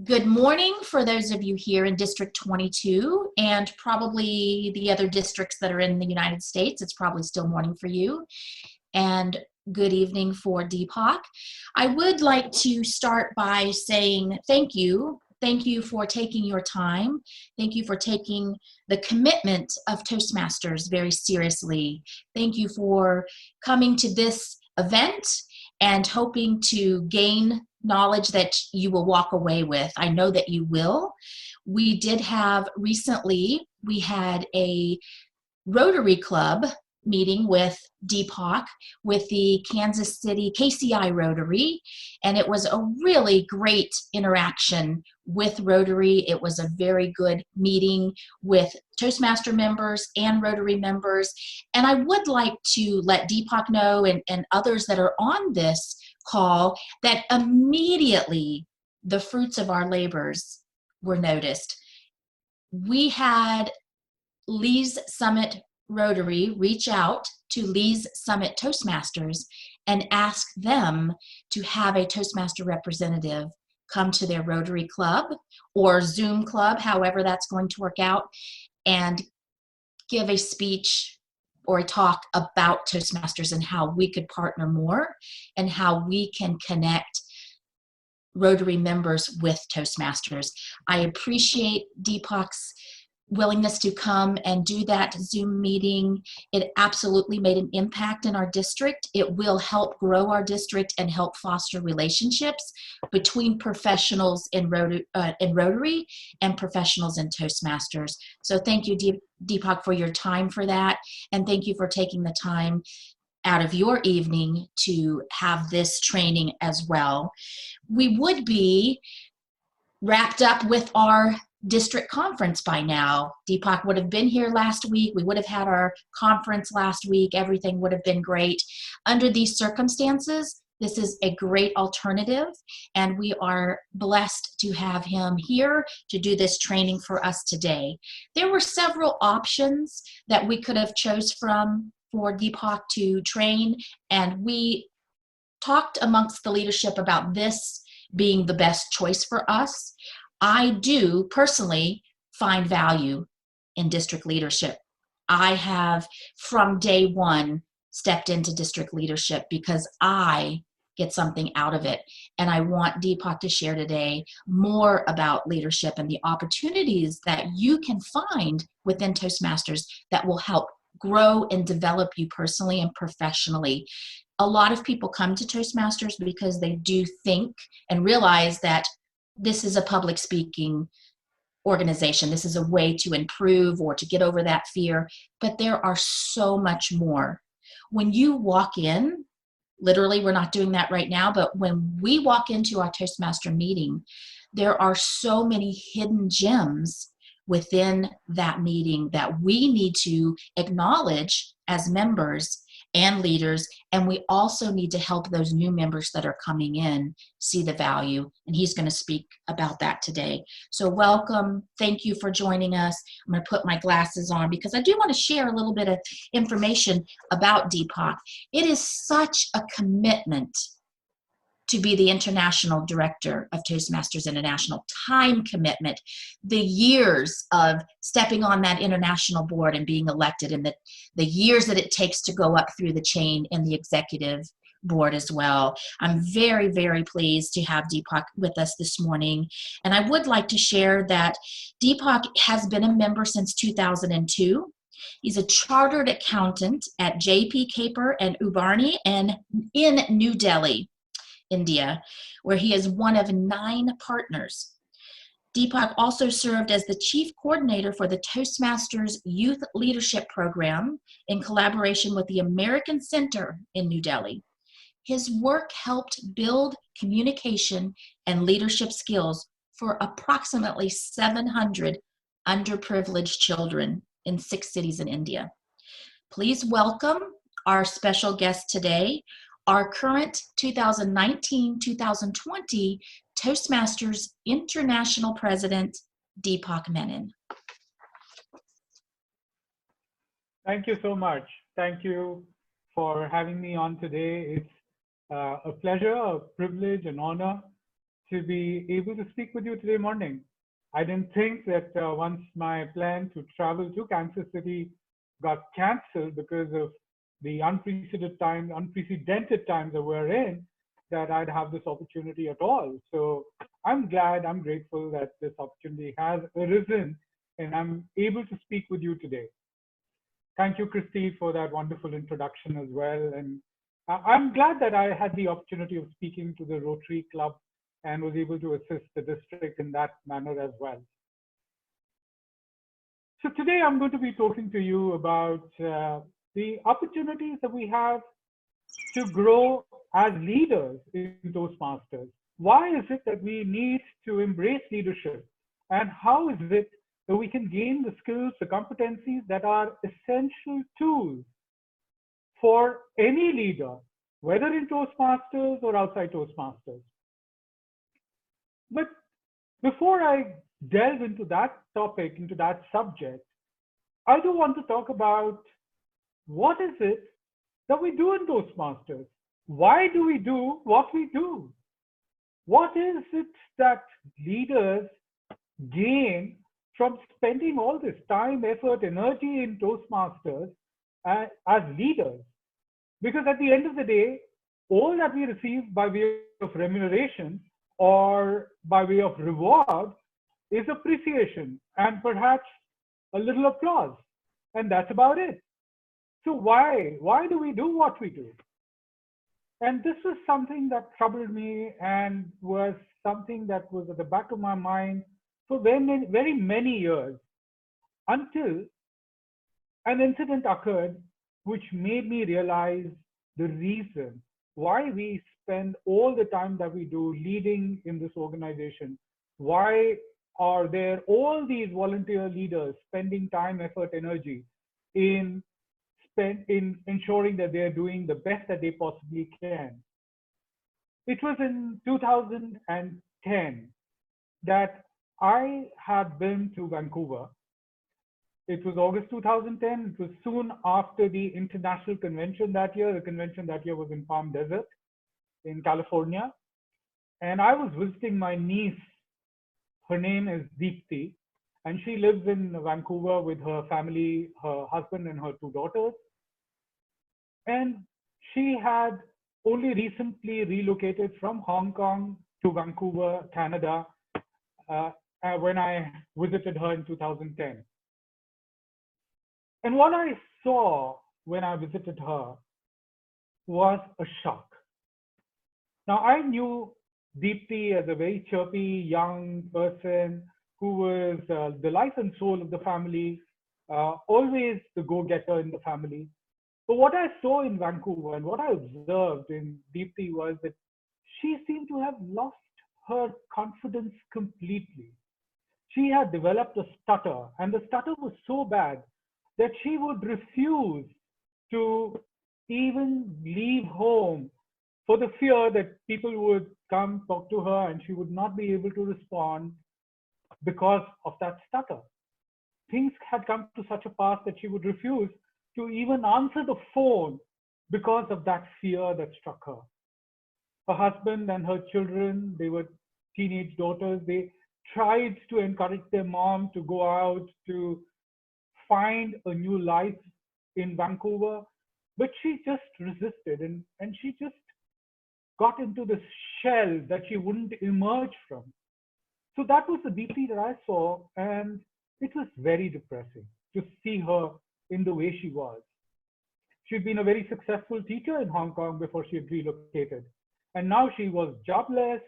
Good morning for those of you here in District 22 and probably the other districts that are in the United States. It's probably still morning for you. And good evening for Deepak. I would like to start by saying thank you. Thank you for taking your time. Thank you for taking the commitment of Toastmasters very seriously. Thank you for coming to this event and hoping to gain knowledge that you will walk away with. I know that you will. We did have recently, we had a Rotary Club meeting with Deepak with the Kansas City KCI Rotary, and it was a really great interaction with Rotary. It was a very good meeting with Toastmaster members and Rotary members, and I would like to let Deepak know and others that are on this call that immediately the fruits of our labors were noticed. We had Lee's Summit Rotary reach out to Lee's Summit Toastmasters and ask them to have a Toastmaster representative come to their Rotary Club or Zoom club, however that's going to work out, and give a speech or a talk about Toastmasters and how we could partner more and how we can connect Rotary members with Toastmasters. I appreciate Deepak's willingness to come and do that Zoom meeting. It absolutely made an impact in our district. It will help grow our district and help foster relationships between professionals in Rotary and professionals in Toastmasters. So thank you, Deepak, for your time for that. And thank you for taking the time out of your evening to have this training as well. We would be wrapped up with our district conference by now. Deepak would have been here last week. We would have had our conference last week. Everything would have been great. Under these circumstances, this is a great alternative, and we are blessed to have him here to do this training for us today. There were several options that we could have chose from for Deepak to train, and we talked amongst the leadership about this being the best choice for us. I do personally find value in district leadership. I have from day one stepped into district leadership because I get something out of it. And I want Deepak to share today more about leadership and the opportunities that you can find within Toastmasters that will help grow and develop you personally and professionally. A lot of people come to Toastmasters because they do think and realize that this is a public speaking organization. This is a way to improve or to get over that fear, but there are so much more. When you walk in, literally we're not doing that right now, but when we walk into our Toastmaster meeting, there are so many hidden gems within that meeting that we need to acknowledge as members and leaders, and we also need to help those new members that are coming in see the value, and he's going to speak about that today. So welcome, thank you for joining us. I'm going to put my glasses on because I do want to share a little bit of information about Deepak. It is such a commitment to be the international director of Toastmasters International. Time commitment, the years of stepping on that international board and being elected, and the years that it takes to go up through the chain in the executive board as well. I'm very, very pleased to have Deepak with us this morning. And I would like to share that Deepak has been a member since 2002. He's a chartered accountant at J.P. Caper and Ubarni and in New Delhi, India, where he is one of 9 partners. Deepak also served as the chief coordinator for the Toastmasters Youth Leadership Program in collaboration with the American Center in New Delhi. His work helped build communication and leadership skills for approximately 700 underprivileged children in 6 cities in India. Please welcome our special guest today, our current 2019-2020 Toastmasters International President, Deepak Menon. Thank you so much. Thank you for having me on today. It's a pleasure, a privilege, an honor to be able to speak with you today morning. I didn't think that once my plan to travel to Kansas City got canceled because of the unprecedented times that we're in, that I'd have this opportunity at all. So I'm glad, I'm grateful that this opportunity has arisen and I'm able to speak with you today. Thank you, Christy, for that wonderful introduction as well. And I'm glad that I had the opportunity of speaking to the Rotary Club and was able to assist the district in that manner as well. So today I'm going to be talking to you about the opportunities that we have to grow as leaders in Toastmasters. Why is it that we need to embrace leadership? And how is it that we can gain the skills, the competencies that are essential tools for any leader, whether in Toastmasters or outside Toastmasters? But before I delve into that topic, into that subject, I do want to talk about what is it that we do in Toastmasters? Why do we do what we do? What is it that leaders gain from spending all this time, effort, energy in Toastmasters as leaders? Because at the end of the day, all that we receive by way of remuneration or by way of reward is appreciation and perhaps a little applause. And that's about it. So why do we do what we do? And this was something that troubled me and was something that was at the back of my mind for very many years, until an incident occurred which made me realize the reason why we spend all the time that we do leading in this organization. Why are there all these volunteer leaders spending time, effort, energy in ensuring that they're doing the best that they possibly can? It was in 2010 that I had been to Vancouver. It was August 2010. It was soon after the international convention that year. The convention that year was in Palm Desert in California. And I was visiting my niece. Her name is Deepti, and she lives in Vancouver with her family, her husband and her two daughters. And she had only recently relocated from Hong Kong to Vancouver, Canada, when I visited her in 2010. And what I saw when I visited her was a shock. Now, I knew Deepti as a very chirpy young person who was the life and soul of the family, always the go-getter in the family. But what I saw in Vancouver and what I observed in Deepti was that she seemed to have lost her confidence completely. She had developed a stutter, and the stutter was so bad that she would refuse to even leave home for the fear that people would come talk to her and she would not be able to respond because of that stutter. Things had come to such a pass that she would refuse to even answer the phone because of that fear that struck her. Her husband and her children, they were teenage daughters, they tried to encourage their mom to go out to find a new life in Vancouver, but she just resisted and she just got into this shell that she wouldn't emerge from. So that was the Deepti that I saw, and it was very depressing to see her in the way she was. She'd been a very successful teacher in Hong Kong before she had relocated, and now she was jobless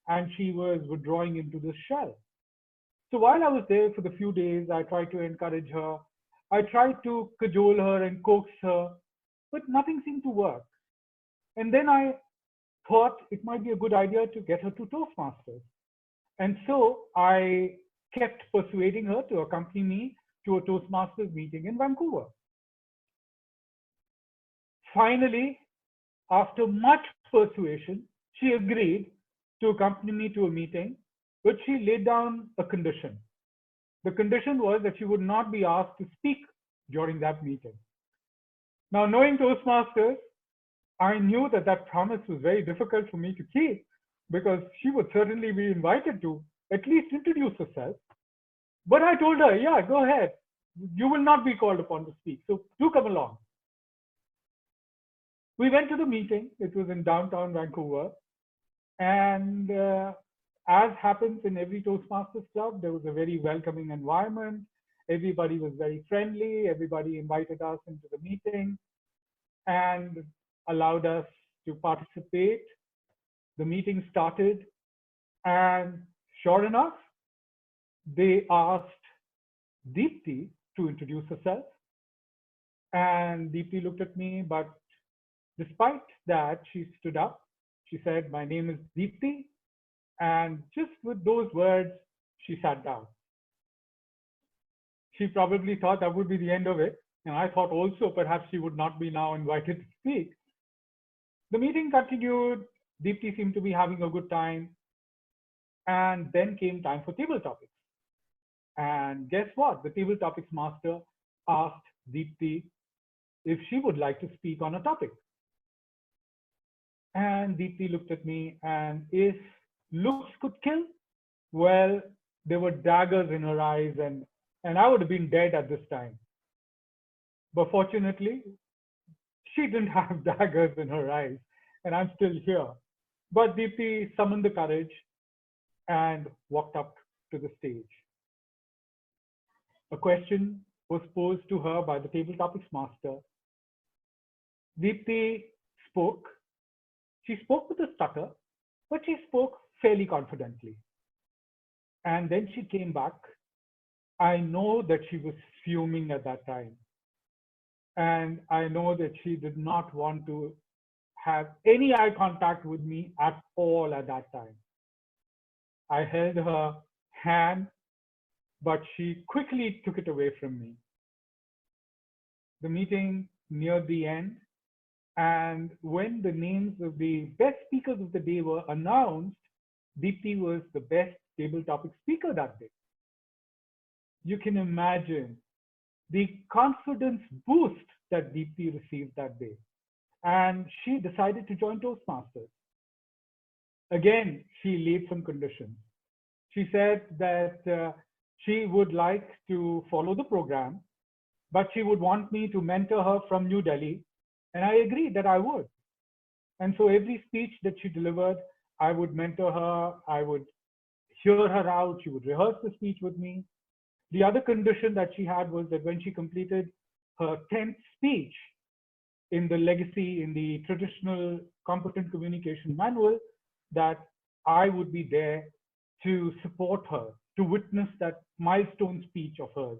and she was withdrawing into this shell. So while I was there for the few days, I tried to encourage her. I tried to cajole her and coax her, but nothing seemed to work. And then I thought it might be a good idea to get her to Toastmasters. And so I kept persuading her to accompany me to a Toastmasters meeting in Vancouver. Finally, after much persuasion, she agreed to accompany me to a meeting, but she laid down a condition. The condition was that she would not be asked to speak during that meeting. Now, knowing Toastmasters, I knew that that promise was very difficult for me to keep, because she would certainly be invited to at least introduce herself. But I told her, yeah, go ahead. You will not be called upon to speak. So do come along. We went to the meeting. It was in downtown Vancouver. And as happens in every Toastmasters club, there was a very welcoming environment. Everybody was very friendly. Everybody invited us into the meeting and allowed us to participate. The meeting started, and sure enough, they asked Deepti to introduce herself. And Deepti looked at me, but despite that, she stood up. She said, "My name is Deepti." And just with those words, she sat down. She probably thought that would be the end of it. And I thought also perhaps she would not be now invited to speak. The meeting continued. Deepti seemed to be having a good time. And then came time for table topics. And guess what? The table topics master asked Deepti if she would like to speak on a topic. And Deepti looked at me, and if looks could kill, well, there were daggers in her eyes, and I would have been dead at this time. But fortunately, she didn't have daggers in her eyes, and I'm still here. But Deepti summoned the courage and walked up to the stage. A question was posed to her by the table topics master. Deepti spoke. She spoke with a stutter, but she spoke fairly confidently. And then she came back. I know that she was fuming at that time. And I know that she did not want to have any eye contact with me at all at that time. I held her hand, but she quickly took it away from me. The meeting neared the end, and when the names of the best speakers of the day were announced, Deepti was the best table topic speaker that day. You can imagine the confidence boost that Deepti received that day. And she decided to join Toastmasters. Again, she laid some conditions. She said that she would like to follow the program, but she would want me to mentor her from New Delhi. And I agreed that I would. And so every speech that she delivered, I would mentor her, I would hear her out, she would rehearse the speech with me. The other condition that she had was that when she completed her 10th speech in the legacy, in the traditional competent communication manual, that I would be there to support her, to witness that milestone speech of hers.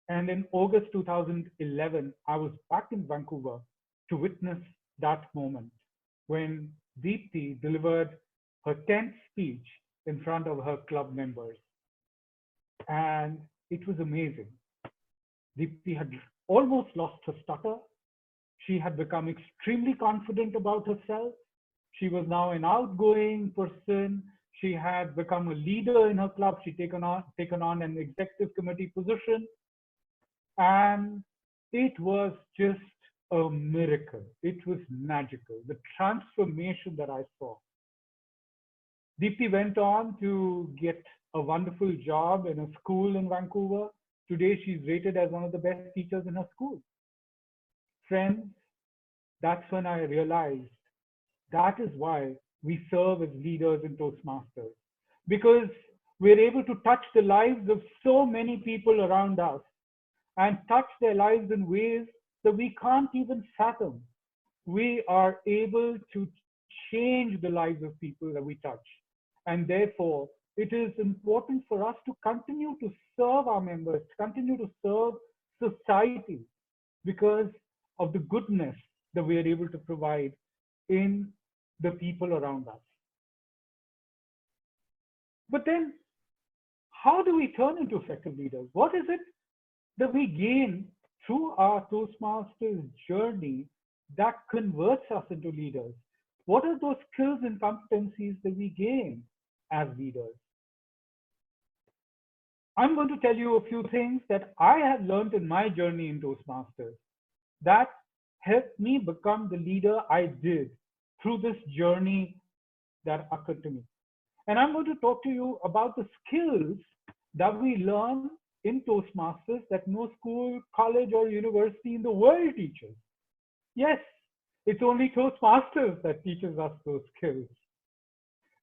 And in August 2011, I was back in Vancouver to witness that moment when Deepti delivered her 10th speech in front of her club members. And it was amazing. Deepti had almost lost her stutter. She had become extremely confident about herself. She was now an outgoing person. She had become a leader in her club. She'd taken on an executive committee position. And it was just a miracle. It was magical, the transformation that I saw. Deepti went on to get a wonderful job in a school in Vancouver. Today, she's rated as one of the best teachers in her school. Friends, that's when I realized that is why we serve as leaders in Toastmasters, because we're able to touch the lives of so many people around us and touch their lives in ways that we can't even fathom. We are able to change the lives of people that we touch. And therefore, it is important for us to continue to serve our members, to continue to serve society, because of the goodness that we are able to provide in the people around us. But then, how do we turn into effective leaders? What is it that we gain through our Toastmasters journey that converts us into leaders? What are those skills and competencies that we gain as leaders? I'm going to tell you a few things that I have learned in my journey in Toastmasters that helped me become the leader I did through this journey that occurred to me. And I'm going to talk to you about the skills that we learn in Toastmasters that no school, college, or university in the world teaches. Yes, it's only Toastmasters that teaches us those skills.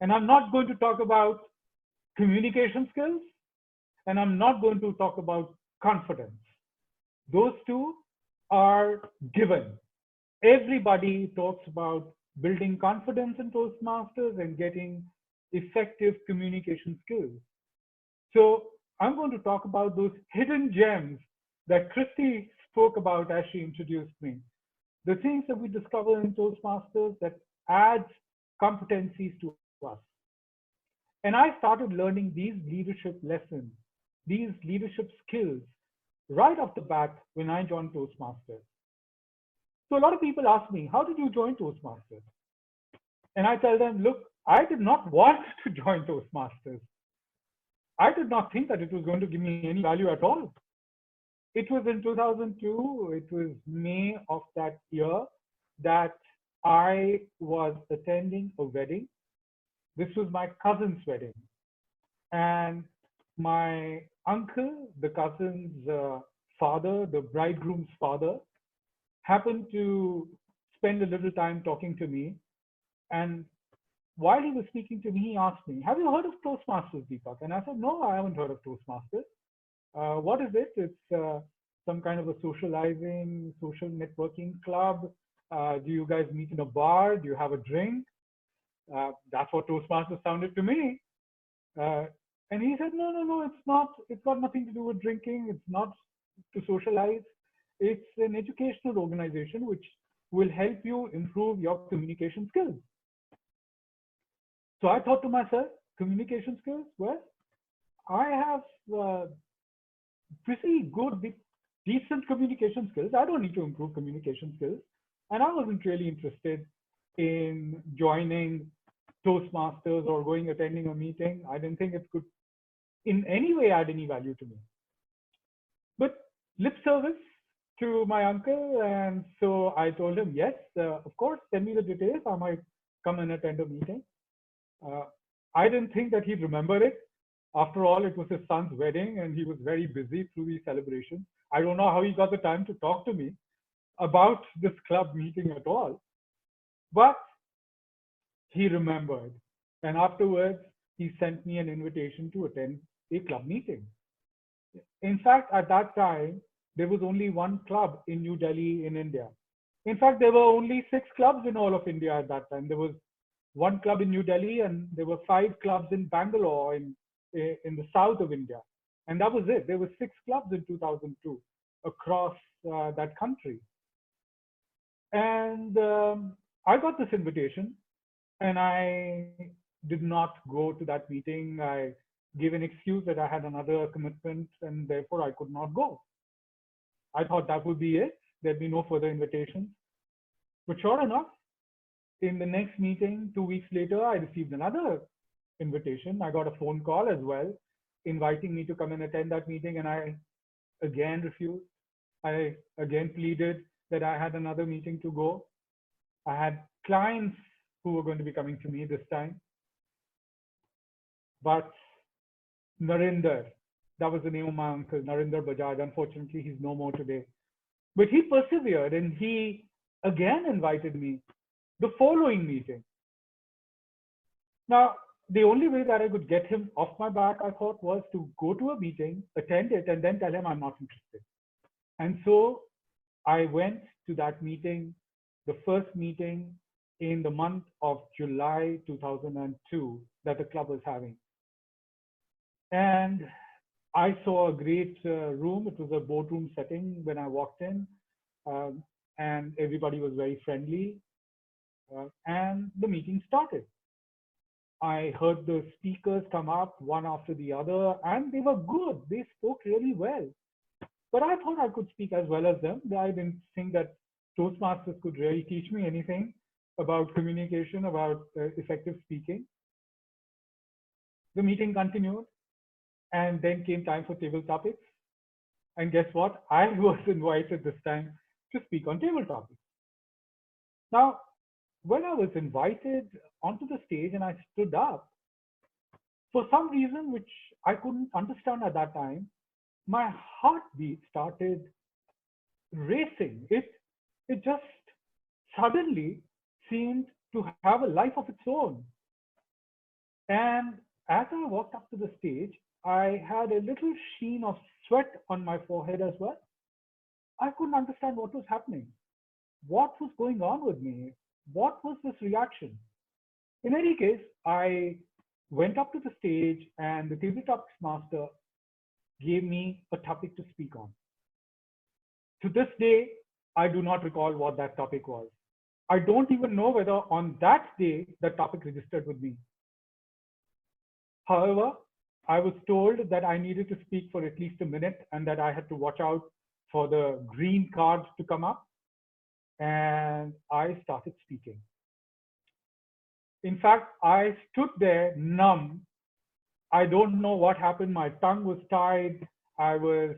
And I'm not going to talk about communication skills, and I'm not going to talk about confidence. Those two are given. Everybody talks about building confidence in Toastmasters and getting effective communication skills. So I'm going to talk about those hidden gems that Christy spoke about as she introduced me. The things that we discover in Toastmasters that adds competencies to us. And I started learning these leadership lessons, these leadership skills right off the bat when I joined Toastmasters. So a lot of people ask me, how did you join Toastmasters? And I tell them, look, I did not want to join Toastmasters. I did not think that it was going to give me any value at all. It was in 2002, it was May of that year, that I was attending a wedding. This was my cousin's wedding. And my uncle, the cousin's father, the bridegroom's father, happened to spend a little time talking to me. And while he was speaking to me, he asked me, have you heard of Toastmasters, Deepak? And I said, no, I haven't heard of Toastmasters. What is it? It's some kind of a socializing, social networking club. Do you guys meet in a bar? Do you have a drink? That's what Toastmasters sounded to me. And he said, no, it's not. It's got nothing to do with drinking. It's not to socialize. It's an educational organization which will help you improve your communication skills. So I thought to myself, communication skills? Well, I have pretty good, decent communication skills. I don't need to improve communication skills. And I wasn't really interested in joining Toastmasters or attending a meeting. I didn't think it could in any way add any value to me. But lip service to my uncle. And so I told him, yes, of course, send me the details. I might come and attend a meeting. I didn't think that he'd remember it. After all, it was his son's wedding and he was very busy through these celebrations. I don't know how he got the time to talk to me about this club meeting at all. But he remembered. And afterwards, he sent me an invitation to attend a club meeting. In fact, at that time, there was only one club in New Delhi in India. In fact, there were only 6 clubs in all of India at that time. There was one club in New Delhi and there were 5 clubs in Bangalore in the south of India. And that was it. There were 6 clubs in 2002 across that country. And I got this invitation and I did not go to that meeting. I gave an excuse that I had another commitment and therefore I could not go. I thought that would be it. There'd be no further invitations. But sure enough, in the next meeting, 2 weeks later, I received another invitation. I got a phone call as well, inviting me to come and attend that meeting. And I again refused. I again pleaded that I had another meeting to go. I had clients who were going to be coming to me this time. But Narinder, that was the name of my uncle, Narinder Bajaj. Unfortunately, he's no more today. But he persevered and he again invited me the following meeting. Now, the only way that I could get him off my back, I thought, was to go to a meeting, attend it, and then tell him I'm not interested. And so I went to that meeting, the first meeting in the month of July 2002 that the club was having. And I saw a great room. It was a boardroom setting when I walked in, and everybody was very friendly. And the meeting started. I heard the speakers come up one after the other, and they were good. They spoke really well. But I thought I could speak as well as them. I didn't think that Toastmasters could really teach me anything about communication, about effective speaking. The meeting continued, and then came time for table topics. And guess what? I was invited this time to speak on table topics. Now, when I was invited onto the stage and I stood up, for some reason which I couldn't understand at that time, my heartbeat started racing. It just suddenly seemed to have a life of its own. And as I walked up to the stage, I had a little sheen of sweat on my forehead as well. I couldn't understand what was happening. What was going on with me? What was this reaction? In any case, I went up to the stage and the tabletop master gave me a topic to speak on. To this day, I do not recall what that topic was. I don't even know whether on that day the topic registered with me. However, I was told that I needed to speak for at least a minute and that I had to watch out for the green cards to come up. And I started speaking. In fact, I stood there numb. I don't know what happened. My tongue was tied. I was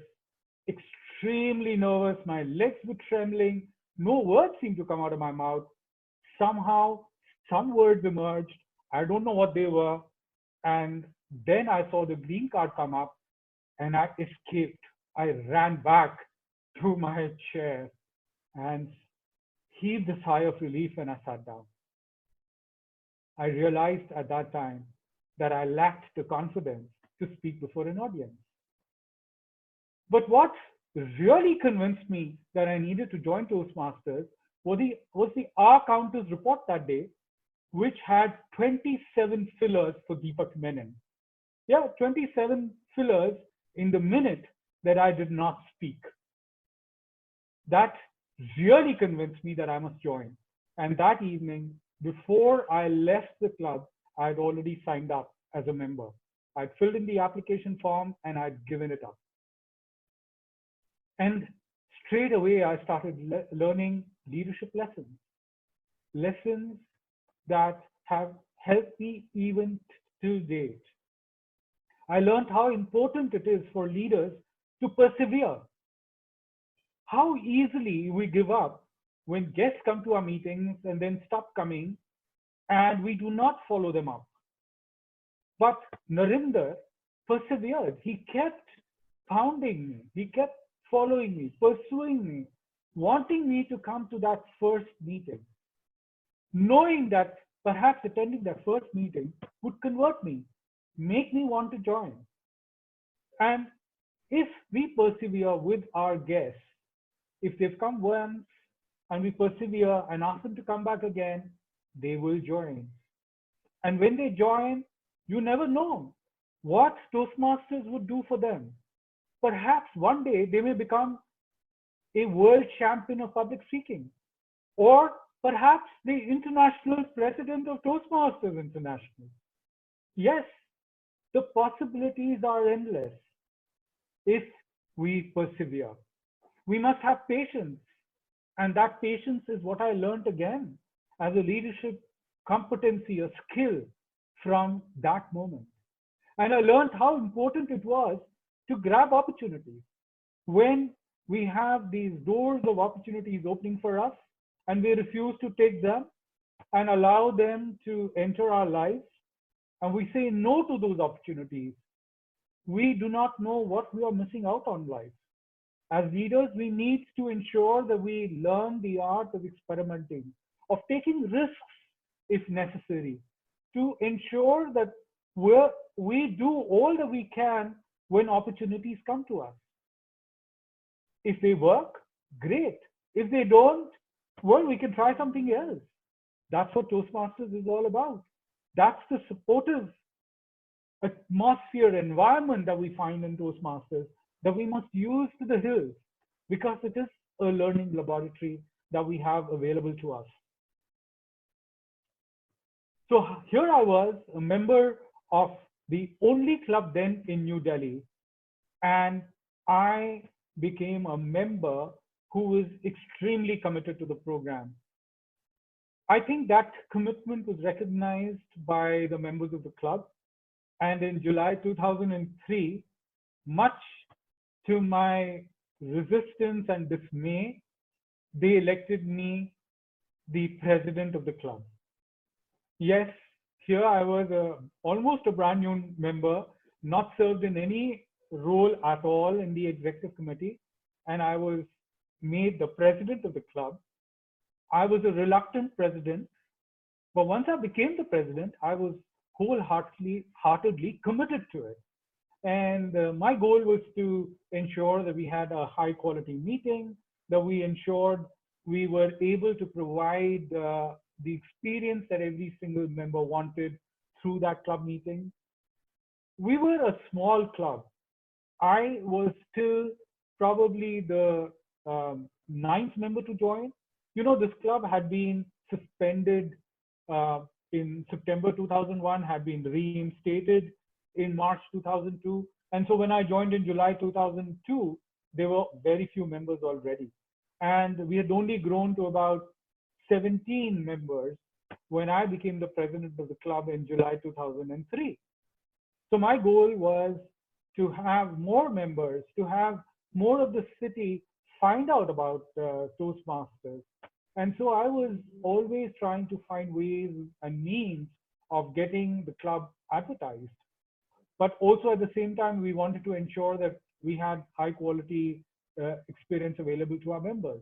extremely nervous. My legs were trembling. No words seemed to come out of my mouth. Somehow, some words emerged. I don't know what they were. And then I saw the green card come up and I escaped. I ran back to my chair and heaved a sigh of relief when I sat down. I realized at that time that I lacked the confidence to speak before an audience. But what really convinced me that I needed to join Toastmasters was the R Counters report that day, which had 27 fillers for Deepak Menon. Yeah, 27 fillers in the minute that I did not speak. That really convinced me that I must join. And that evening, before I left the club, I had already signed up as a member. I'd filled in the application form and I'd given it up. And straight away, I started learning leadership lessons, lessons that have helped me even to date. I learned how important it is for leaders to persevere. How easily we give up when guests come to our meetings and then stop coming and we do not follow them up. But Narinder persevered. He kept pounding me. He kept following me, pursuing me, wanting me to come to that first meeting, knowing that perhaps attending that first meeting would convert me, make me want to join. And if we persevere with our guests, if they've come once and we persevere and ask them to come back again, they will join. And when they join, you never know what Toastmasters would do for them. Perhaps one day they may become a world champion of public speaking, or perhaps the international president of Toastmasters International. Yes, the possibilities are endless if we persevere. We must have patience, and that patience is what I learned again as a leadership competency, a skill from that moment. And I learned how important it was to grab opportunities. When we have these doors of opportunities opening for us and we refuse to take them and allow them to enter our lives, and we say no to those opportunities, we do not know what we are missing out on life. As leaders, we need to ensure that we learn the art of experimenting, of taking risks if necessary, to ensure that we do all that we can when opportunities come to us. If they work, great. If they don't, well, we can try something else. That's what Toastmasters is all about. That's the supportive atmosphere, environment that we find in Toastmasters that we must use to the hills, because it is a learning laboratory that we have available to us. So here I was, a member of the only club then in New Delhi, and I became a member who was extremely committed to the program. I think that commitment was recognized by the members of the club. And in July 2003, much to my resistance and dismay, they elected me the president of the club. Yes, here I was almost a brand new member, not served in any role at all in the executive committee, and I was made the president of the club. I was a reluctant president, but once I became the president, I was wholeheartedly committed to it. And my goal was to ensure that we had a high quality meeting, that we ensured we were able to provide the experience that every single member wanted through that club meeting. We were a small club. I was still probably the ninth member to join. You know, this club had been suspended in September 2001, had been reinstated in March 2002. And so when I joined in July 2002, there were very few members already. And we had only grown to about 17 members when I became the president of the club in July 2003. So my goal was to have more members, to have more of the city find out about Toastmasters. And so I was always trying to find ways and means of getting the club advertised. But also at the same time, we wanted to ensure that we had high quality experience available to our members.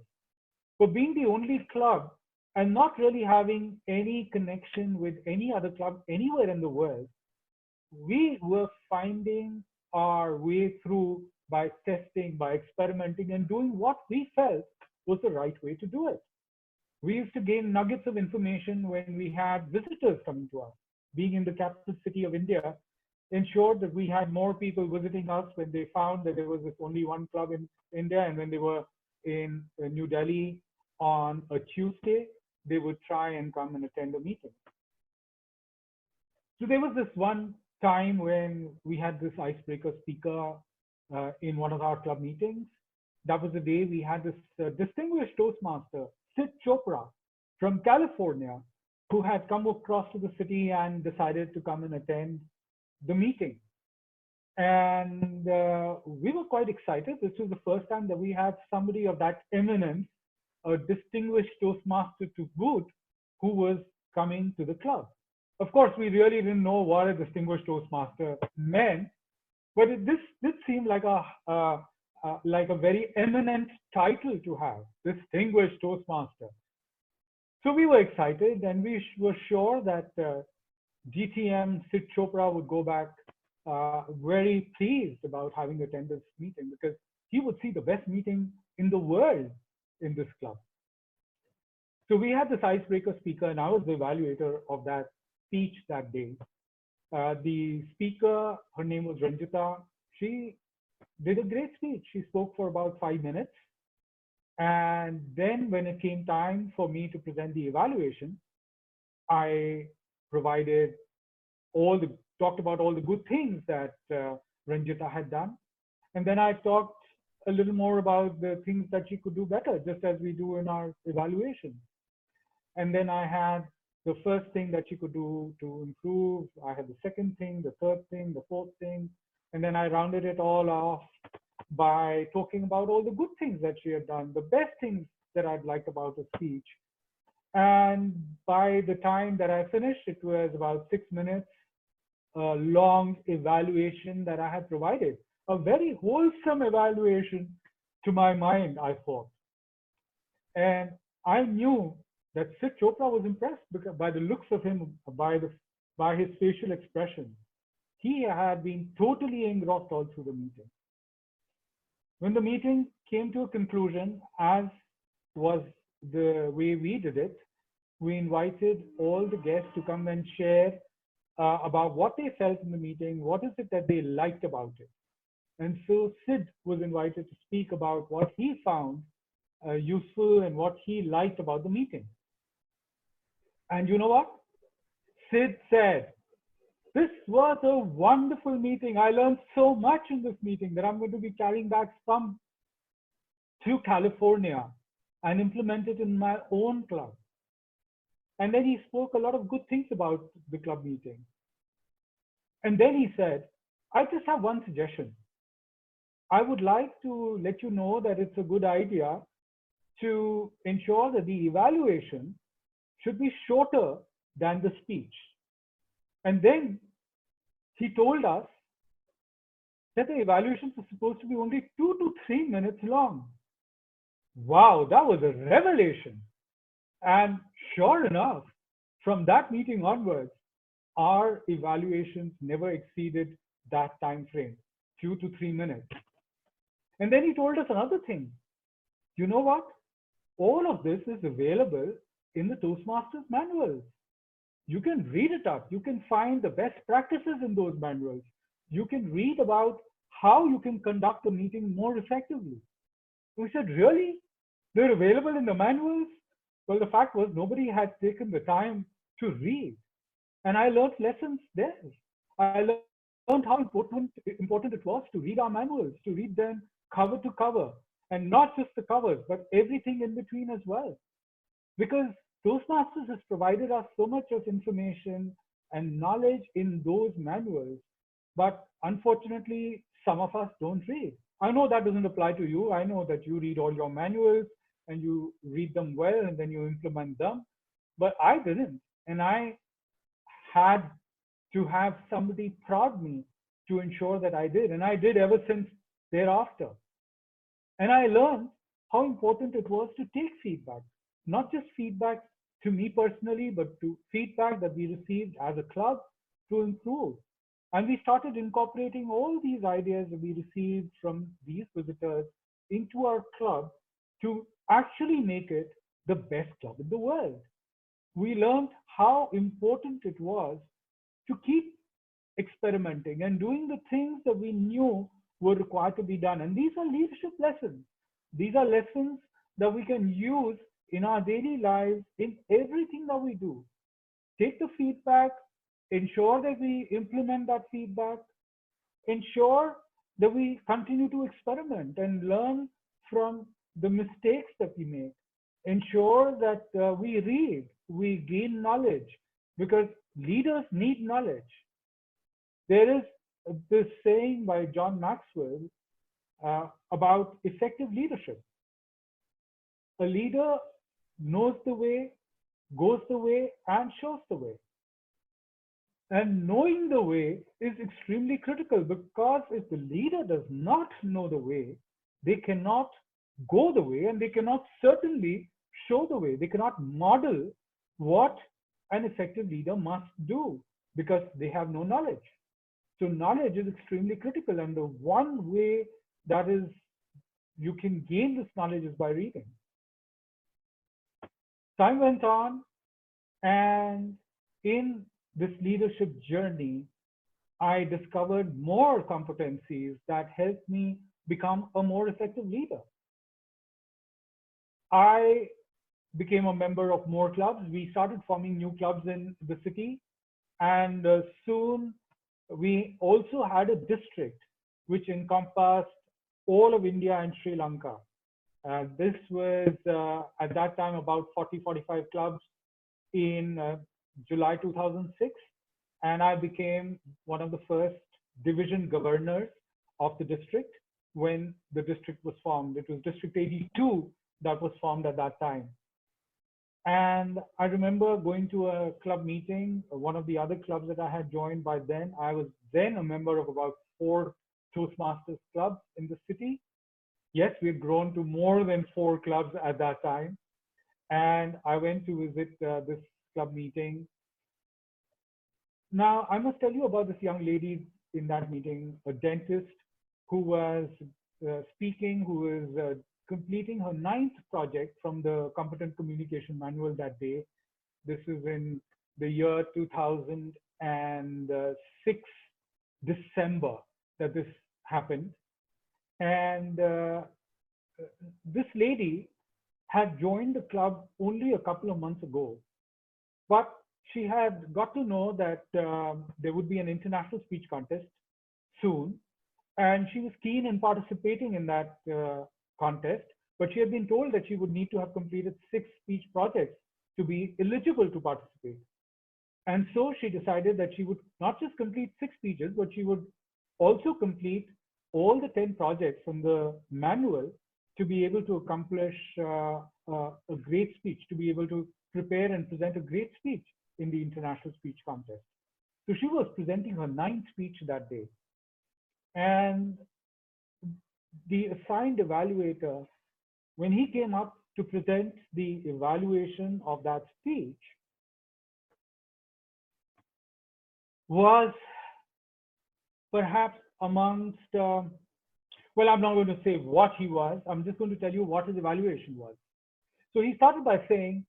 But being the only club and not really having any connection with any other club anywhere in the world, we were finding our way through by testing, by experimenting, and doing what we felt was the right way to do it. We used to gain nuggets of information when we had visitors coming to us. Being in the capital city of India ensured that we had more people visiting us when they found that there was only one club in India, and when they were in New Delhi on a Tuesday, they would try and come and attend a meeting. So there was this one time when we had this icebreaker speaker in one of our club meetings. That was the day we had this distinguished Toastmaster, Sid Chopra from California, who had come across to the city and decided to come and attend the meeting. And we were quite excited. This was the first time that we had somebody of that eminence, a distinguished Toastmaster to boot, who was coming to the club. Of course, we really didn't know what a distinguished Toastmaster meant, but this did seem like a very eminent title to have, distinguished Toastmaster. So we were excited, and we were sure that GTM Sid Chopra would go back very pleased about having attended this meeting, because he would see the best meeting in the world in this club. So we had this icebreaker speaker, and I was the evaluator of that speech that day. The speaker, her name was Ranjita. She did a great speech. She spoke for about 5 minutes. And then when it came time for me to present the evaluation, I talked about all the good things that Ranjita had done. And then I talked a little more about the things that she could do better, just as we do in our evaluation. And then I had the first thing that she could do to improve. I had the second thing, the third thing, the fourth thing. And then I rounded it all off by talking about all the good things that she had done, the best things that I'd liked about the speech. And by the time that I finished, it was about 6 minutes long evaluation that I had provided. A very wholesome evaluation to my mind, I thought. And I knew that Sid Chopra was impressed by the looks of him, by his facial expression. He had been totally engrossed all through the meeting. When the meeting came to a conclusion, as was the way we did it, we invited all the guests to come and share about what they felt in the meeting, what is it that they liked about it. And so Sid was invited to speak about what he found useful and what he liked about the meeting. And you know what? Sid said, "This was a wonderful meeting. I learned so much in this meeting that I'm going to be carrying back some to California and implement it in my own club." And then he spoke a lot of good things about the club meeting. And then he said, "I just have one suggestion. I would like to let you know that it's a good idea to ensure that the evaluation should be shorter than the speech. And then he told us that the evaluations were supposed to be only 2 to 3 minutes long. Wow, that was a revelation. And sure enough, from that meeting onwards, our evaluations never exceeded that time frame, 2 to 3 minutes. And then he told us another thing. You know what? All of this is available in the Toastmasters manuals. You can read it up. You can find the best practices in those manuals. You can read about how you can conduct a meeting more effectively. We said, really? They're available in the manuals? Well, the fact was nobody had taken the time to read. And I learned lessons there. I learned how important it was to read our manuals, to read them cover to cover, and not just the covers, but everything in between as well. Because Toastmasters has provided us so much of information and knowledge in those manuals, but unfortunately, some of us don't read. I know that doesn't apply to you. I know that you read all your manuals and you read them well and then you implement them, but I didn't. And I had to have somebody prod me to ensure that I did. And I did ever since thereafter. And I learned how important it was to take feedback, not just feedback to me personally, but to feedback that we received as a club to improve. And we started incorporating all these ideas that we received from these visitors into our club to actually make it the best club in the world. We learned how important it was to keep experimenting and doing the things that we knew were required to be done. And these are leadership lessons. These are lessons that we can use in our daily lives, in everything that we do. Take the feedback, ensure that we implement that feedback, ensure that we continue to experiment and learn from the mistakes that we make. Ensure that we read, we gain knowledge, because leaders need knowledge. There is this saying by John Maxwell about effective leadership. A leader knows the way, goes the way, and shows the way. And knowing the way is extremely critical, because if the leader does not know the way, they cannot go the way, and they cannot certainly show the way. They cannot model what an effective leader must do, because they have no knowledge. So knowledge is extremely critical, and the one way that is you can gain this knowledge is by reading. Time went on, and in this leadership journey, I discovered more competencies that helped me become a more effective leader. I became a member of more clubs. We started forming new clubs in the city, and soon we also had a district which encompassed all of India and Sri Lanka. This was at that time about 40-45 clubs in July 2006, and I became one of the first division governors of the district when the district was formed. It was District 82 that was formed at that time. And I remember going to a club meeting, one of the other clubs that I had joined by then. I was then a member of about 4 Toastmasters clubs in the city. Yes, we had grown to more than 4 clubs at that time. And I went to visit this club meeting. Now, I must tell you about this young lady in that meeting, a dentist who was speaking, who was completing her 9th project from the Competent Communication Manual that day. This is in the year 2006, December, that this happened. And this lady had joined the club only a couple of months ago, but she had got to know that there would be an international speech contest soon, and she was keen in participating in that contest, but she had been told that she would need to have completed 6 speech projects to be eligible to participate. And so she decided that she would not just complete 6 speeches, but she would also complete all the 10 projects from the manual to be able to accomplish a a great speech, to be able to prepare and present a great speech in the international speech contest. So she was presenting her ninth speech that day. And the assigned evaluator, when he came up to present the evaluation of that speech, was perhaps amongst, well, I'm not going to say what he was. I'm just going to tell you what his evaluation was. So he started by saying,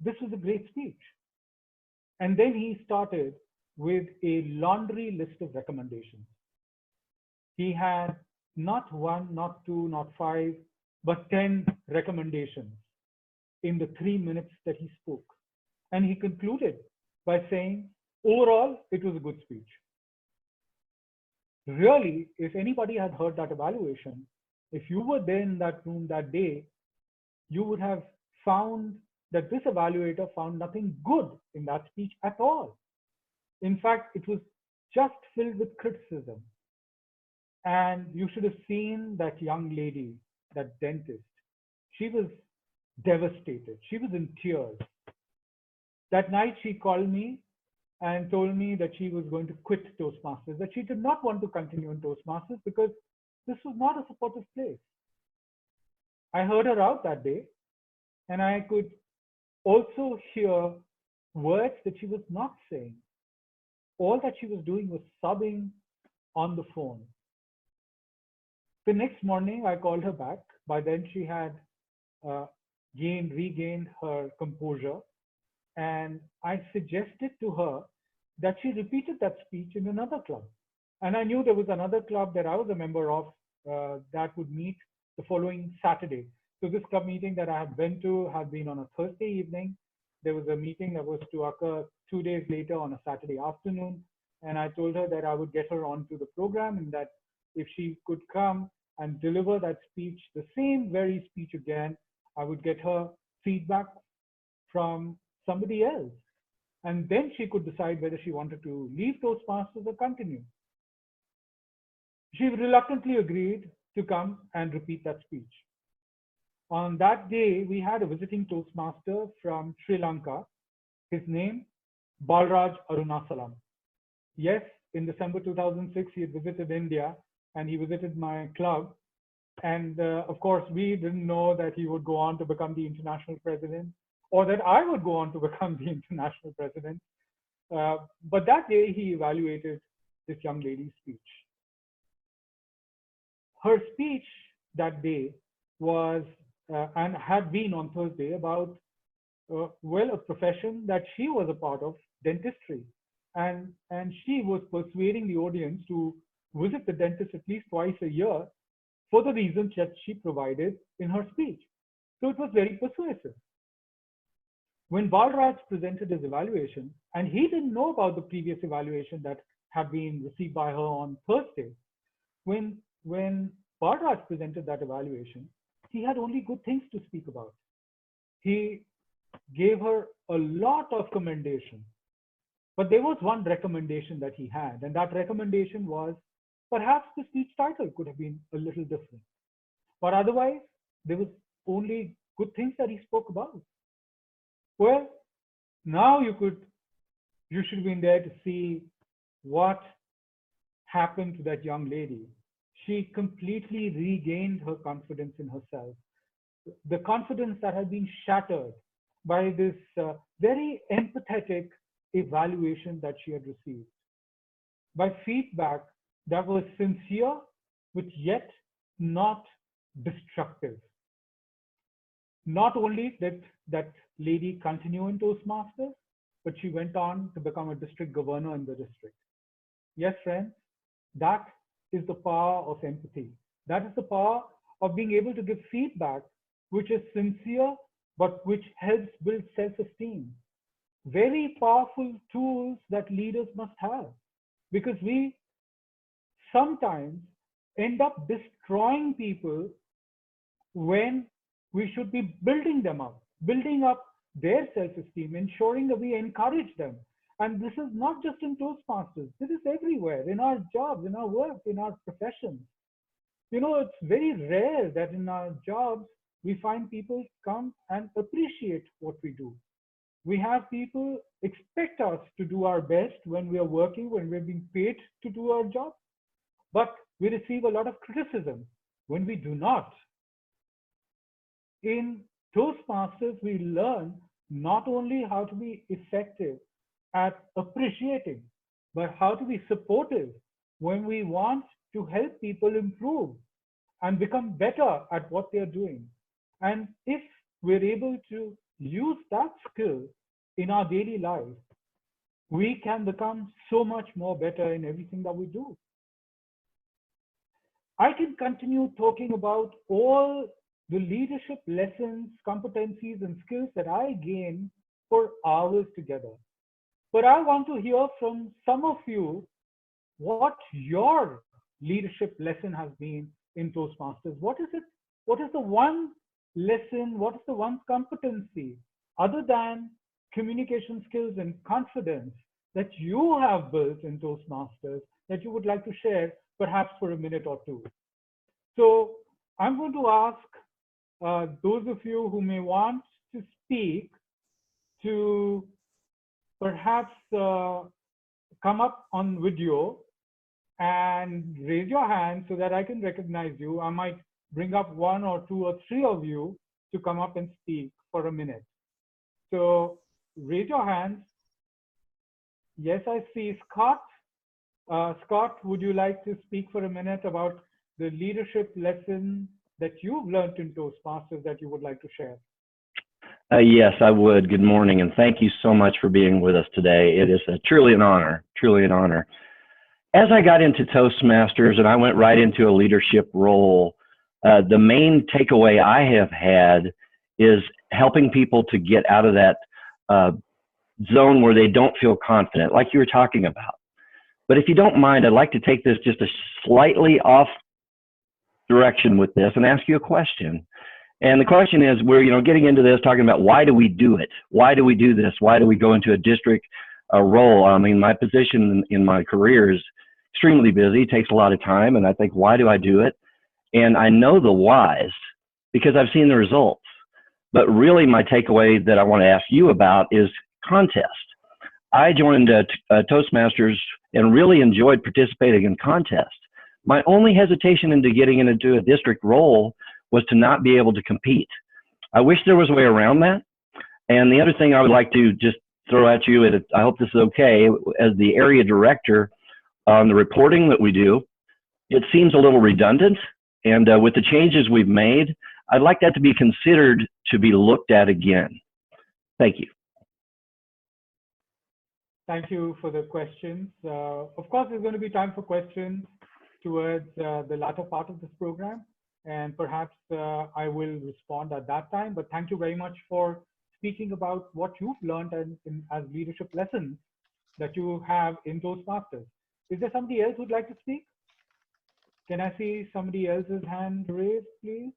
this was a great speech. And then he started with a laundry list of recommendations. He had not one, not two, not five, but 10 recommendations in the 3 minutes that he spoke. And he concluded by saying, overall, it was a good speech. Really, if anybody had heard that evaluation, if you were there in that room that day, you would have found that this evaluator found nothing good in that speech at all. In fact, it was just filled with criticism. And you should have seen that young lady, that dentist. She was devastated. She was in tears. That night she called me and told me that she was going to quit Toastmasters, that she did not want to continue in Toastmasters because this was not a supportive place. I heard her out that day, and I could also hear words that she was not saying. All that she was doing was sobbing on the phone. The next morning, I called her back. By then, she had regained her composure. And I suggested to her that she repeated that speech in another club. And I knew there was another club that I was a member of that would meet the following Saturday. So this club meeting that I had been to had been on a Thursday evening. There was a meeting that was to occur 2 days later on a Saturday afternoon. And I told her that I would get her onto the program and that if she could come and deliver that speech, the same very speech again, I would get her feedback from somebody else. And then she could decide whether she wanted to leave Toastmasters or continue. She reluctantly agreed to come and repeat that speech. On that day, we had a visiting Toastmaster from Sri Lanka. His name, Balraj Arunasalam. Yes, in December 2006, he had visited India and he visited my club. And of course, we didn't know that he would go on to become the international president, or that I would go on to become the international president. But that day, he evaluated this young lady's speech. Her speech that day was, and had been on Thursday, about, well, a profession that she was a part of, dentistry. And she was persuading the audience to visit the dentist at least twice a year for the reasons that she provided in her speech. So it was very persuasive. When Balraj presented his evaluation, and he didn't know about the previous evaluation that had been received by her on Thursday, when Balraj presented that evaluation, he had only good things to speak about. He gave her a lot of commendation, but there was one recommendation that he had, and that recommendation was perhaps the speech title could have been a little different. But otherwise, there was only good things that he spoke about. Well, now you should have been there to see what happened to that young lady. She completely regained her confidence in herself. The confidence that had been shattered by this very empathetic evaluation that she had received, by feedback that was sincere, but yet not destructive. Not only did that lady continue in Toastmasters, but she went on to become a district governor in the district. Yes, friends, that is the power of empathy. That is the power of being able to give feedback which is sincere, but which helps build self-esteem. Very powerful tools that leaders must have, because we sometimes end up destroying people when we should be building them up, building up their self-esteem, ensuring that we encourage them. And this is not just in Toastmasters, this is everywhere, in our jobs, in our work, in our professions. You know, it's very rare that in our jobs, we find people come and appreciate what we do. We have people expect us to do our best when we are working, when we're being paid to do our job, but we receive a lot of criticism when we do not. In Toastmasters, we learn not only how to be effective at appreciating, but how to be supportive when we want to help people improve and become better at what they're doing. And if we're able to use that skill in our daily life, we can become so much more better in everything that we do. I can continue talking about all the leadership lessons, competencies, and skills that I gain for hours together. But I want to hear from some of you what your leadership lesson has been in Toastmasters. What is it? What is the one lesson? What is the one competency other than communication skills and confidence that you have built in Toastmasters that you would like to share, perhaps for a minute or two? So I'm going to ask those of you who may want to speak to perhaps come up on video and raise your hand so that I can recognize you. I might bring up one or two or three of you to come up and speak for a minute. So raise your hands. Yes, I see Scott. Scott, would you like to speak for a minute about the leadership lesson that you've learned in Toastmasters that you would like to share? Yes, I would. Good morning, and thank you so much for being with us today. It is truly an honor, truly an honor. As I got into Toastmasters and I went right into a leadership role, the main takeaway I have had is helping people to get out of that zone where they don't feel confident, like you were talking about. But if you don't mind, I'd like to take this just a slightly off direction with this and ask you a question. And the question is, we're getting into this, talking about why do we do it? Why do we do this? Why do we go into a district role? I mean, my position in my career is extremely busy, takes a lot of time, and I think, why do I do it? And I know the whys because I've seen the results. But really, my takeaway that I want to ask you about is contest. I joined Toastmasters and really enjoyed participating in contests. My only hesitation into getting into a district role was to not be able to compete. I wish there was a way around that. And the other thing I would like to just throw at you, and I hope this is okay, as the area director on the reporting that we do, it seems a little redundant. And with the changes we've made, I'd like that to be considered to be looked at again. Thank you. Thank you for the questions. Of course, there's going to be time for questions towards the latter part of this program, and perhaps I will respond at that time. But thank you very much for speaking about what you've learned as leadership lessons that you have in Toastmasters. Is there somebody else who'd like to speak? Can I see somebody else's hand raised, please?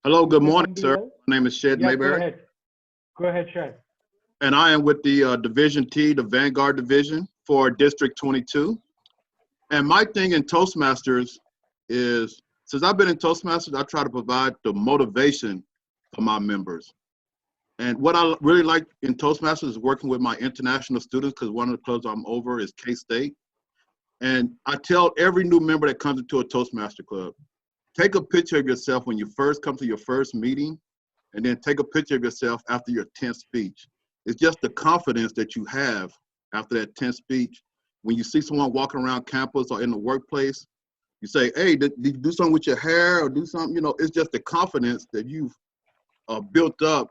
Hello, good morning, sir. My name is Shed Mayberry. Go ahead, Shed. And I am with the Division T, the Vanguard Division for District 22. And my thing in Toastmasters is, since I've been in Toastmasters, I try to provide the motivation for my members. And what I really like in Toastmasters is working with my international students, because one of the clubs I'm over is K-State. And I tell every new member that comes into a Toastmaster club, take a picture of yourself when you first come to your first meeting, and then take a picture of yourself after your 10th speech. It's just the confidence that you have after that 10th speech. When you see someone walking around campus or in the workplace, you say, hey, did you do something with your hair or do something? It's just the confidence that you've built up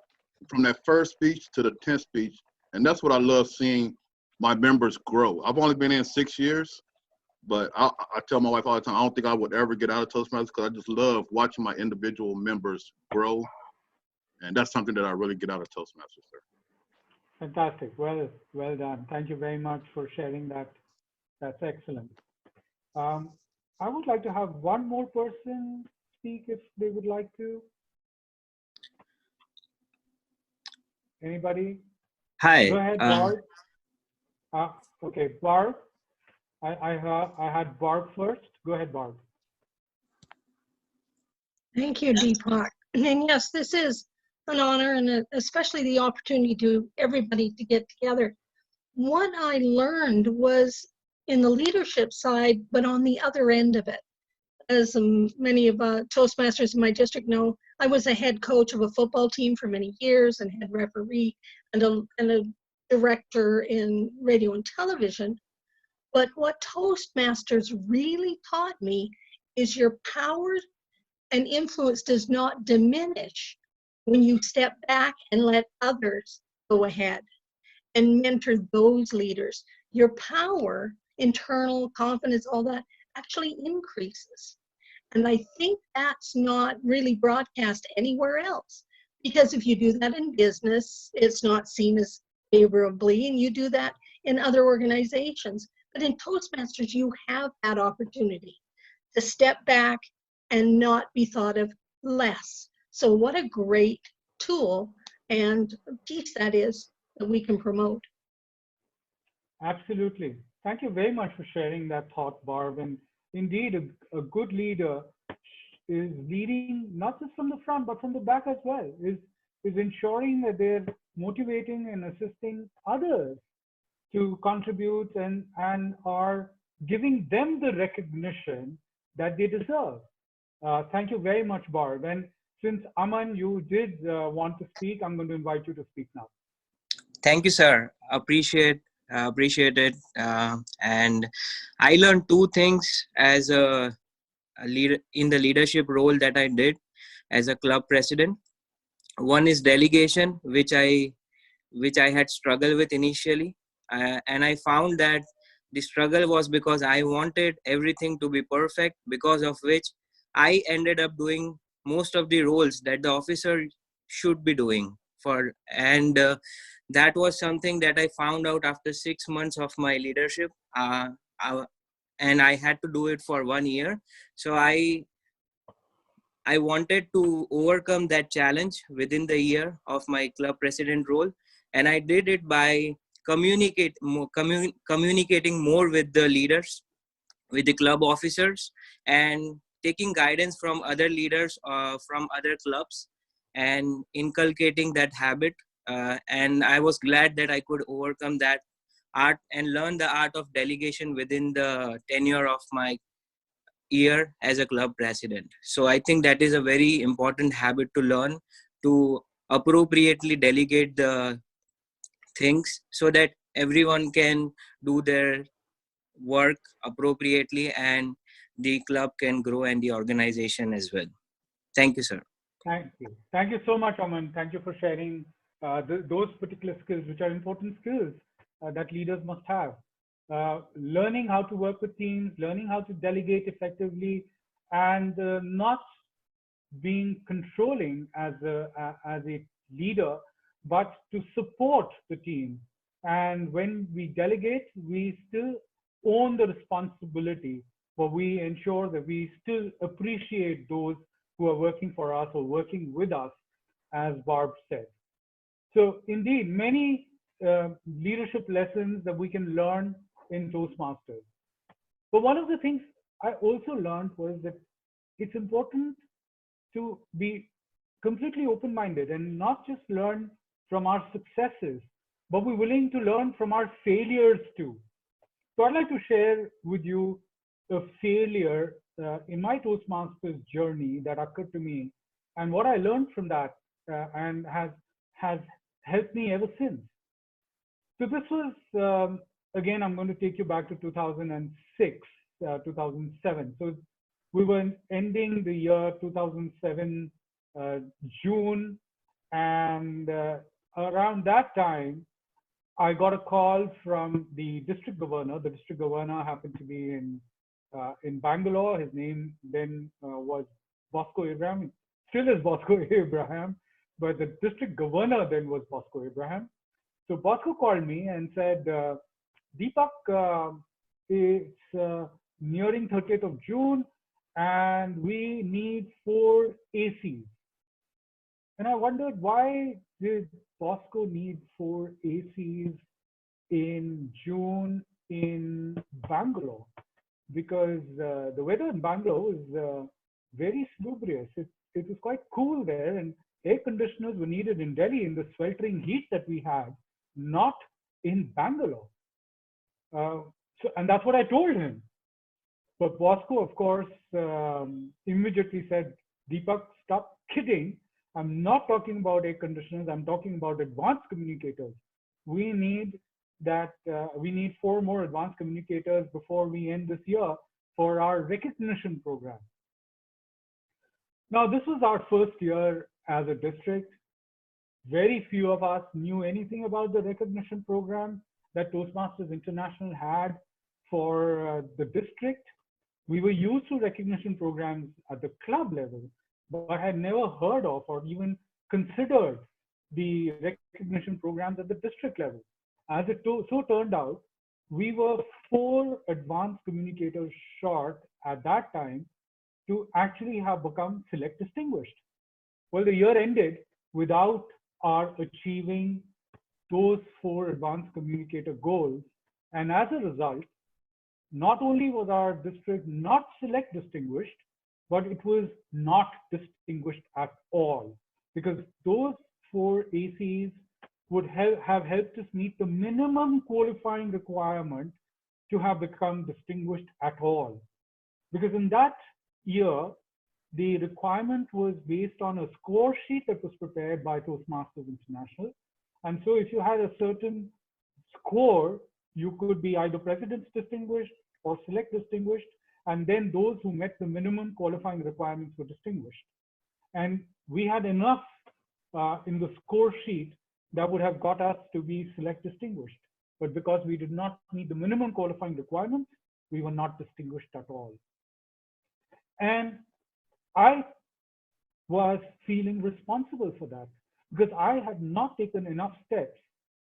from that first speech to the 10th speech. And that's what I love seeing my members grow. I've only been in 6 years. But I tell my wife all the time, I don't think I would ever get out of Toastmasters because I just love watching my individual members grow. And that's something that I really get out of Toastmasters, sir. Fantastic. Well done. Thank you very much for sharing that. That's excellent. I would like to have one more person speak if they would like to. Anybody? Hi. Go ahead, Bart. Okay, Bart. I had Barb first. Go ahead, Barb. Thank you, Deepak. And yes, this is an honor and especially the opportunity to everybody to get together. What I learned was in the leadership side, but on the other end of it. As many of Toastmasters in my district know, I was a head coach of a football team for many years and head referee and a director in radio and television. But what Toastmasters really taught me is your power and influence does not diminish when you step back and let others go ahead and mentor those leaders. Your power, internal confidence, all that actually increases. And I think that's not really broadcast anywhere else. Because if you do that in business, it's not seen as favorably, and you do that in other organizations. But in Toastmasters, you have that opportunity to step back and not be thought of less. So what a great tool and piece that is that we can promote. Absolutely. Thank you very much for sharing that thought, Barb. And indeed, a good leader is leading not just from the front, but from the back as well, is ensuring that they're motivating and assisting others to contribute and are giving them the recognition that they deserve. Thank you very much, Barb. And since Aman, you did want to speak, I'm going to invite you to speak now. Thank you, sir. Appreciate it. And I learned two things as a leader in the leadership role that I did as a club president. One is delegation, which I had struggled with initially, and I found that the struggle was because I wanted everything to be perfect, because of which I ended up doing most of the roles that the officer should be doing and that was something that I found out after 6 months of my leadership, and I had to do it for 1 year. So I wanted to overcome that challenge within the year of my club president role, and I did it by communicating more with the leaders, with the club officers, and taking guidance from other leaders from other clubs and inculcating that habit. And I was glad that I could overcome that art and learn the art of delegation within the tenure of my year as a club president. So I think that is a very important habit to learn, to appropriately delegate the things so that everyone can do their work appropriately and the club can grow and the organization as well. Thank you, sir. Thank you. Thank you so much, Aman. Thank you for sharing those particular skills, which are important skills that leaders must have. Learning how to work with teams, learning how to delegate effectively, and not being controlling as a leader, but to support the team. And when we delegate, we still own the responsibility, but we ensure that we still appreciate those who are working for us or working with us, as Barb said. So indeed, many leadership lessons that we can learn in Toastmasters. But one of the things I also learned was that it's important to be completely open-minded and not just learn from our successes, but be willing to learn from our failures too. So I'd like to share with you a failure in my Toastmasters journey that occurred to me, and what I learned from that and has helped me ever since. So this was, again, I'm going to take you back to 2006, 2007. So we were ending the year 2007, June, and around that time, I got a call from the district governor. The district governor happened to be in Bangalore. His name then was Bosco Abraham. Still is Bosco Abraham, but the district governor then was Bosco Abraham. So Bosco called me and said, Deepak, it's nearing 30th of June, and we need 4 ACs. And I wondered, why did Bosco need 4 ACs in June in Bangalore, because the weather in Bangalore is very salubrious. It was quite cool there, and air conditioners were needed in Delhi in the sweltering heat that we had, not in Bangalore. And that's what I told him. But Bosco, of course, immediately said, Deepak, stop kidding. I'm not talking about air conditioners. I'm talking about advanced communicators. We need that. We need 4 more advanced communicators before we end this year for our recognition program. Now, this was our first year as a district. Very few of us knew anything about the recognition program that Toastmasters International had for the district. We were used to recognition programs at the club level, but had never heard of or even considered the recognition programs at the district level. As it so turned out, we were 4 advanced communicators short at that time to actually have become select distinguished. Well, the year ended without our achieving those 4 advanced communicator goals. And as a result, not only was our district not select distinguished, but it was not distinguished at all, because those 4 ACs would have helped us meet the minimum qualifying requirement to have become distinguished at all. Because in that year, the requirement was based on a score sheet that was prepared by Toastmasters International. And so if you had a certain score, you could be either President's Distinguished or Select Distinguished, and then those who met the minimum qualifying requirements were distinguished. And we had enough in the score sheet that would have got us to be Select Distinguished. But because we did not meet the minimum qualifying requirements, we were not distinguished at all. And I was feeling responsible for that, because I had not taken enough steps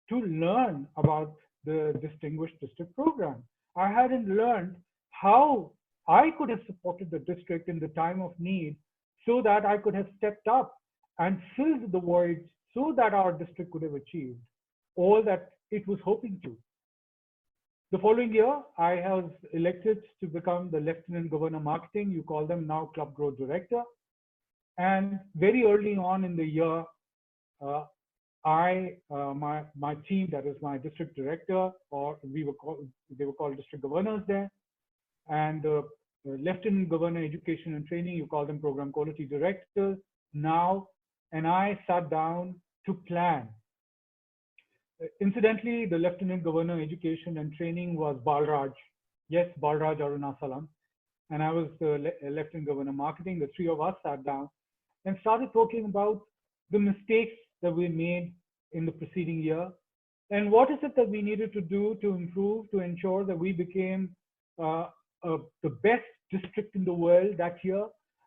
to learn about the Distinguished District Program. I hadn't learned how I could have supported the district in the time of need so that I could have stepped up and filled the voids so that our district could have achieved all that it was hoping to. The following year, I was elected to become the Lieutenant Governor Marketing. You call them now Club Growth Director. And very early on in the year, my team, that is my district director, or they were called district governors there, and Lieutenant Governor Education and Training, you call them Program Quality Directors now, and I sat down to plan. Incidentally, the Lieutenant Governor Education and Training was Balraj. Yes, Balraj Arunasalam. And I was the Lieutenant Governor Marketing. The 3 of us sat down and started talking about the mistakes that we made in the preceding year, and what is it that we needed to do to improve, to ensure that we became the best district in the world that year,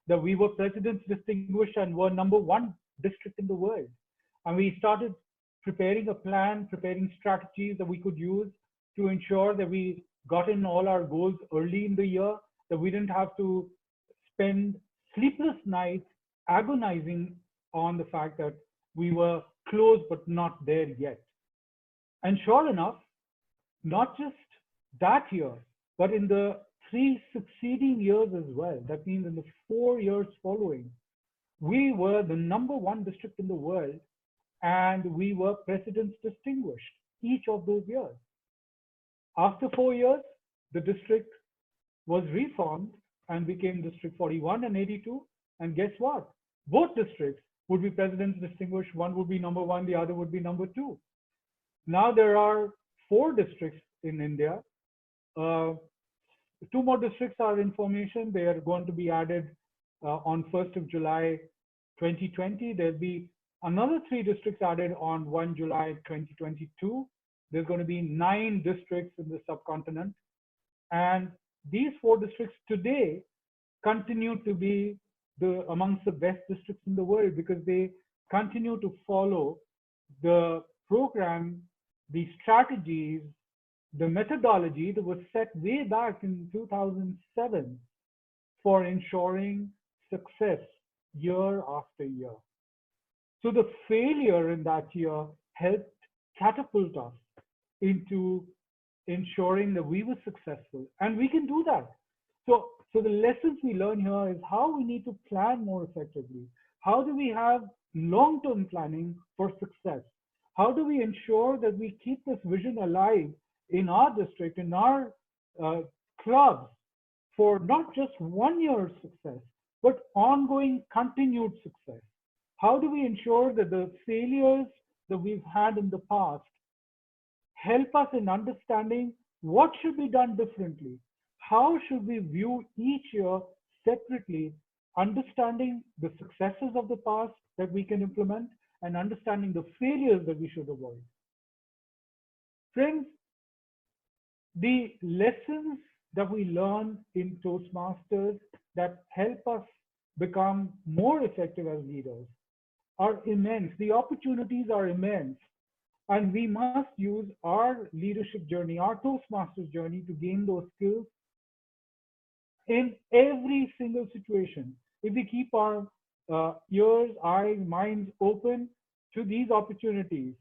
that we were President's Distinguished and were #1 district in the world. And we started preparing a plan, preparing strategies that we could use to ensure that we got in all our goals early in the year, that we didn't have to spend sleepless nights agonizing on the fact that we were close but not there yet. And sure enough, not just that year, but in the 3 succeeding years as well, that means in the 4 years following, we were the #1 district in the world, and we were President's Distinguished each of those years. After 4 years, the district was reformed and became District 41 and 82. And guess what? Both districts would be President's Distinguished. One would be #1, the other would be #2. Now there are 4 districts in India. 2 more districts are in formation. They are going to be added on 1st of July 2020. There'll be another 3 districts added on 1 July 2022. There's going to be 9 districts in the subcontinent. And these 4 districts today continue to be amongst the best districts in the world, because they continue to follow the program, the strategies, the methodology that was set way back in 2007 for ensuring success year after year. So the failure in that year helped catapult us into ensuring that we were successful. And we can do that. So the lessons we learn here is how we need to plan more effectively. How do we have long-term planning for success? How do we ensure that we keep this vision alive in our district, in our clubs, for not just 1 year's success, but ongoing continued success? How do we ensure that the failures that we've had in the past help us in understanding what should be done differently? How should we view each year separately, understanding the successes of the past that we can implement and understanding the failures that we should avoid? Friends, the lessons that we learn in Toastmasters that help us become more effective as leaders are immense. The opportunities are immense. And we must use our leadership journey, our Toastmasters journey, to gain those skills in every single situation. If we keep our ears, eyes, minds open to these opportunities,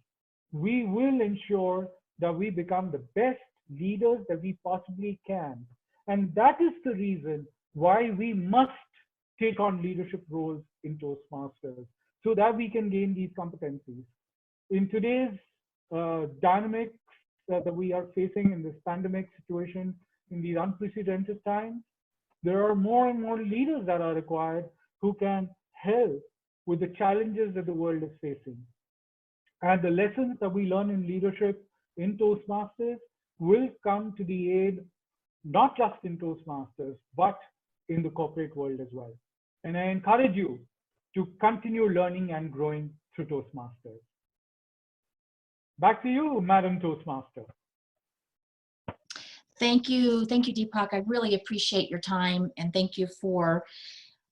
we will ensure that we become the best leaders that we possibly can. And that is the reason why we must take on leadership roles in Toastmasters, so that we can gain these competencies. In today's dynamics that we are facing in this pandemic situation, in these unprecedented times, there are more and more leaders that are required who can help with the challenges that the world is facing. And the lessons that we learn in leadership in Toastmasters will come to the aid, not just in Toastmasters, but in the corporate world as well. And I encourage you to continue learning and growing through Toastmasters. Back to you, Madam Toastmaster. Thank you, Deepak. I really appreciate your time, and thank you for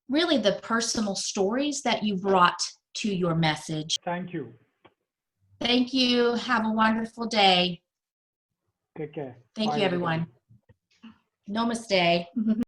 really the personal stories that you brought to your message. Thank you. Thank you. Have a wonderful day. Take care. Thank Bye, you, everyone. Namaste.